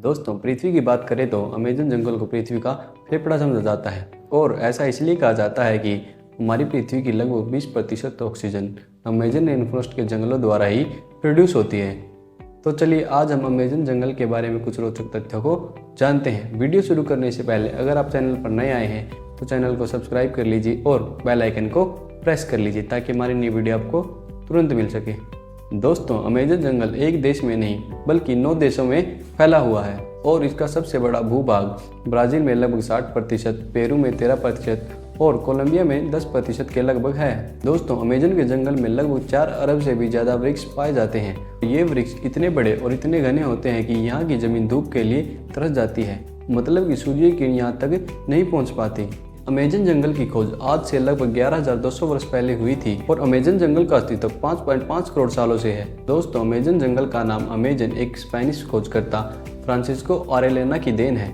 दोस्तों, पृथ्वी की बात करें तो अमेज़न जंगल को पृथ्वी का फेफड़ा समझा जाता है और ऐसा इसलिए कहा जाता है कि हमारी पृथ्वी की लगभग 20% ऑक्सीजन अमेज़न रेन फॉरेस्ट के जंगलों द्वारा ही प्रोड्यूस होती है। तो चलिए आज हम अमेज़न जंगल के बारे में कुछ रोचक तथ्यों को जानते हैं। वीडियो शुरू करने से पहले अगर आप चैनल पर नए आए हैं तो चैनल को सब्सक्राइब कर लीजिए और बेल आइकन को प्रेस कर लीजिए ताकि हमारी नई वीडियो आपको तुरंत मिल सके। दोस्तों, अमेज़न जंगल एक देश में नहीं बल्कि 9 देशों में फैला हुआ है और इसका सबसे बड़ा भूभाग ब्राज़ील में लगभग 60%, पेरू में 13% और कोलंबिया में 10% के लगभग है। दोस्तों, अमेज़न के जंगल में लगभग 4 अरब से भी ज़्यादा वृक्ष पाए जाते हैं। ये वृक्ष इतने बड़े और इतने घने होते हैं कि यहाँ की ज़मीन धूप के लिए तरस जाती है, मतलब कि सूर्य की किरण यहाँ तक नहीं पहुँच पाती। अमेज़न जंगल की खोज आज से लगभग 11,200 वर्ष पहले हुई थी और अमेज़न जंगल का अस्तित्व 5.5 करोड़ सालों से है। दोस्तों, अमेज़न जंगल का नाम अमेज़न एक स्पेनिश खोजकर्ता फ्रांसिस्को ऑरेलियाना की देन है।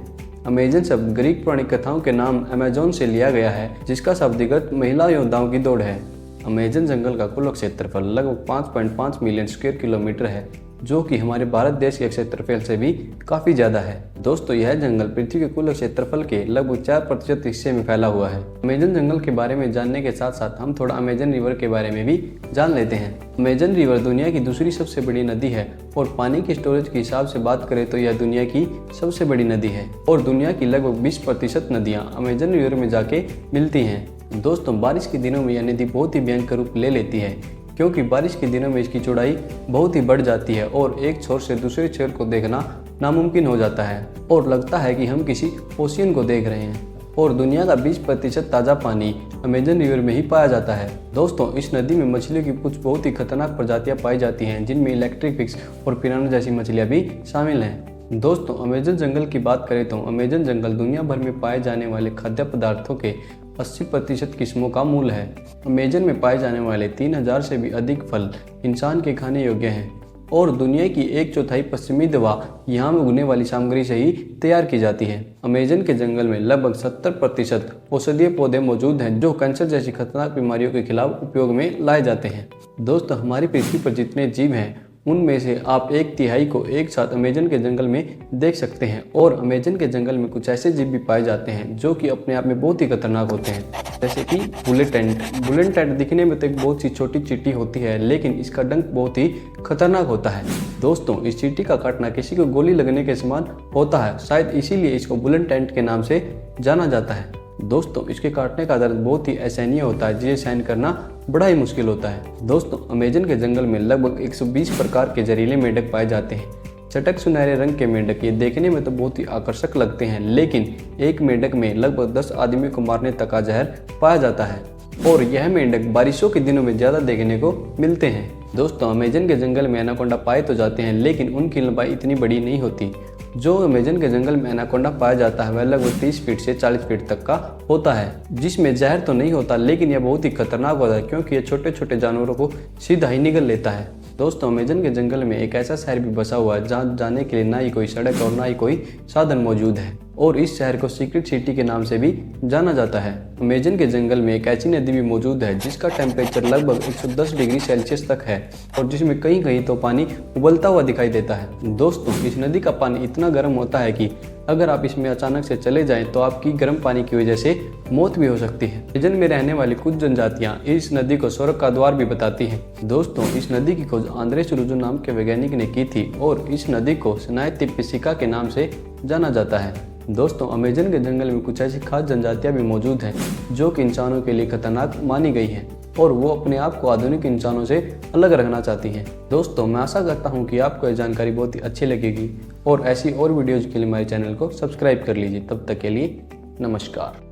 अमेज़न शब्द ग्रीक पौराणिक कथाओं के नाम अमेज़न से लिया गया है, जिसका शाब्दिक अर्थ महिला योद्धाओं की दौड़ है। अमेज़न जंगल का कुल क्षेत्रफल लगभग 5.5 मिलियन स्क्वायर किलोमीटर है, जो कि हमारे भारत देश के क्षेत्रफल से भी काफ़ी ज़्यादा है। दोस्तों, यह जंगल पृथ्वी के कुल क्षेत्रफल के लगभग 4% हिस्से में फैला हुआ है। अमेज़न जंगल के बारे में जानने के साथ साथ हम थोड़ा अमेज़न रिवर के बारे में भी जान लेते हैं। अमेज़न रिवर दुनिया की दूसरी सबसे बड़ी नदी है और पानी की स्टोरेज के हिसाब से बात करें तो यह दुनिया की सबसे बड़ी नदी है और दुनिया की लगभग 20% नदियाँ अमेज़न रिवर में जाके मिलती हैं। दोस्तों, बारिश के दिनों में यह नदी बहुत ही भयंकर रूप ले लेती है, क्योंकि बारिश के दिनों में इसकी चौड़ाई बहुत ही बढ़ जाती है और एक छोर से दूसरे छोर को देखना नामुमकिन हो जाता है और लगता है कि हम किसी ओशियन को देख रहे हैं। और दुनिया का 20% ताज़ा पानी अमेज़न रिवर में ही पाया जाता है। दोस्तों, इस नदी में मछलियों की कुछ बहुत ही खतरनाक प्रजातियां पाई जाती हैं, जिनमें इलेक्ट्रिक फिश और पिराना जैसी मछलियां भी शामिल हैं। दोस्तों, अमेज़न जंगल की बात करें तो अमेज़न जंगल दुनिया भर में पाए जाने वाले खाद्य पदार्थों के 80% किस्मों का मूल है। अमेज़न में पाए जाने वाले 3000 से भी अधिक फल इंसान के खाने योग्य हैं और दुनिया की 1/4 पश्चिमी दवा यहाँ में उगने वाली सामग्री से ही तैयार की जाती है। अमेज़न के जंगल में लगभग 70% औषधीय पौधे मौजूद हैं, जो कैंसर जैसी खतरनाक बीमारियों के खिलाफ उपयोग में लाए जाते हैं। दोस्तों, हमारी पृथ्वी पर जितने जीव हैं उनमें से आप 1/3 को एक साथ अमेज़न के जंगल में देख सकते हैं और अमेज़न के जंगल में कुछ ऐसे जीव भी पाए जाते हैं जो कि अपने आप में बहुत ही खतरनाक होते हैं, जैसे कि बुलेट एंट। बुलेट एंट दिखने में तो एक बहुत सी छोटी चींटी होती है, लेकिन इसका डंक बहुत ही खतरनाक होता है। दोस्तों, इस चींटी का काटना किसी को गोली लगने के समान होता है, शायद इसीलिए इसको बुलेट एंट के नाम से जाना जाता है। दोस्तों, इसके काटने का दर्द बहुत ही असहनीय होता है, जिसे सहन करना बड़ा ही मुश्किल होता है। दोस्तों, अमेज़न के जंगल में लगभग 120 प्रकार के जहरीले मेंढक पाए जाते हैं। चटक सुनहरे रंग के मेंढक ये देखने में तो बहुत ही आकर्षक लगते हैं, लेकिन एक मेंढक में लगभग 10 आदमी को मारने तक का जहर पाया जाता है और यह मेंढक बारिशों के दिनों में ज़्यादा देखने को मिलते हैं। दोस्तों, अमेज़न के जंगल में एनाकोंडा पाए तो जाते हैं, लेकिन उनकी लंबाई इतनी बड़ी नहीं होती। जो अमेज़न के जंगल में एनाकोंडा पाया जाता है वह लगभग 30 फीट से 40 फीट तक का होता है, जिसमें जहर तो नहीं होता, लेकिन यह बहुत ही खतरनाक होता है क्योंकि यह छोटे छोटे जानवरों को सीधा ही निगल लेता है। दोस्तों, अमेज़न के जंगल में एक ऐसा शहर भी बसा हुआ है जहाँ जाने के लिए ना ही कोई सड़क और ना ही कोई साधन मौजूद है और इस शहर को सीक्रेट सिटी के नाम से भी जाना जाता है। अमेज़न के जंगल में एक ऐसी नदी भी मौजूद है जिसका टेम्परेचर लगभग 110 डिग्री सेल्सियस तक है और जिसमें कहीं कहीं तो पानी उबलता हुआ दिखाई देता है। दोस्तों, इस नदी का पानी इतना गर्म होता है कि अगर आप इसमें अचानक से चले जाएं तो आपकी गर्म पानी की वजह से मौत भी हो सकती है। अमेज़न में रहने वाली कुछ जनजातियां इस नदी को स्वर्ग का द्वार भी बताती हैं। दोस्तों, इस नदी की खोज आंद्रे सुरुजो नाम के वैज्ञानिक ने की थी और इस नदी को सनाय तिप्पिसिका के नाम से जाना जाता है। दोस्तों, अमेज़न के जंगल में कुछ ऐसी खास जनजातियां भी मौजूद हैं जो कि इंसानों के लिए खतरनाक मानी गई हैं और वो अपने आप को आधुनिक इंसानों से अलग रखना चाहती हैं। दोस्तों, मैं आशा करता हूं कि आपको यह जानकारी बहुत ही अच्छी लगेगी और ऐसी और वीडियोज़ के लिए हमारे चैनल को सब्सक्राइब कर लीजिए। तब तक के लिए नमस्कार।